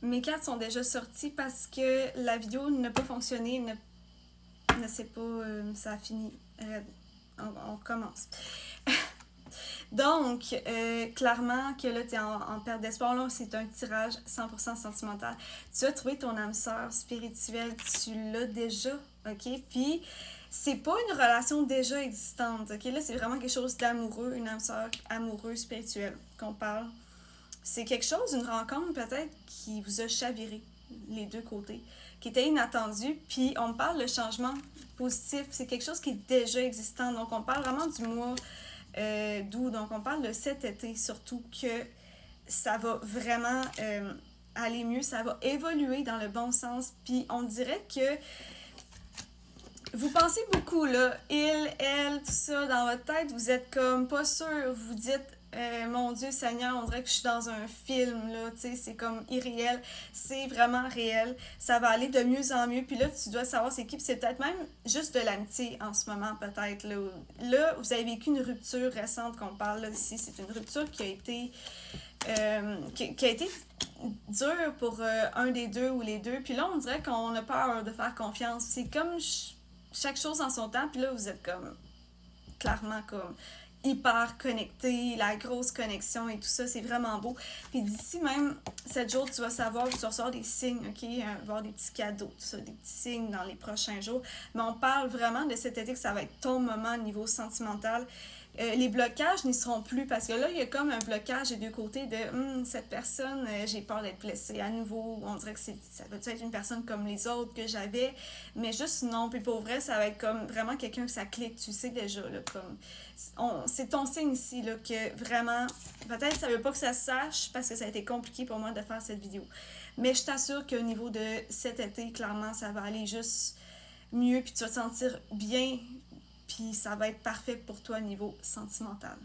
Mes cartes sont déjà sorties parce que la vidéo n'a pas fonctionné, ne sait pas, ça a fini. On commence. Donc, clairement que là, tu es en perte d'espoir. Là, c'est un tirage 100% sentimental. Tu as trouvé ton âme sœur spirituelle. Tu l'as déjà, OK? Puis, c'est pas une relation déjà existante, OK? Là, c'est vraiment quelque chose d'amoureux, une âme sœur amoureuse spirituelle qu'on parle. C'est quelque chose, une rencontre peut-être qui vous a chaviré, les deux côtés, qui était inattendu. Puis, on parle de changement positif. C'est quelque chose qui est déjà existant. Donc, on parle vraiment du mois d'août. Donc, on parle de cet été surtout que ça va vraiment aller mieux, ça va évoluer dans le bon sens. Puis, on dirait que vous pensez beaucoup, là, il, elle, tout ça, dans votre tête, vous êtes comme pas sûr, vous dites, mon Dieu Seigneur, on dirait que je suis dans un film, là, tu sais, c'est comme irréel, c'est vraiment réel, ça va aller de mieux en mieux, puis là, tu dois savoir c'est qui, puis c'est peut-être même juste de l'amitié en ce moment, peut-être, là. Là, vous avez vécu une rupture récente qu'on parle, là, ici, c'est une rupture qui a été dure pour un des deux ou les deux, puis là, on dirait qu'on a peur de faire confiance, c'est comme chaque chose en son temps, puis là, vous êtes comme, clairement, comme hyper connecté, la grosse connexion et tout ça, c'est vraiment beau. Puis d'ici même 7 jours, tu vas savoir, tu vas recevoir des signes, OK? Voir des petits cadeaux, tout ça, des petits signes dans les prochains jours. Mais on parle vraiment de cet été que ça va être ton moment au niveau sentimental. Les blocages n'y seront plus parce que là, il y a comme un blocage des deux côtés de cette personne, j'ai peur d'être blessée à nouveau. On dirait que ça va être une personne comme les autres que j'avais, mais juste non. Puis pour vrai, ça va être comme vraiment quelqu'un que ça clique, tu sais déjà, là, comme c'est ton signe ici, là, que vraiment, peut-être ça veut pas que ça se sache parce que ça a été compliqué pour moi de faire cette vidéo. Mais je t'assure qu'au niveau de cet été, clairement, ça va aller juste mieux, puis tu vas te sentir bien, puis ça va être parfait pour toi au niveau sentimental.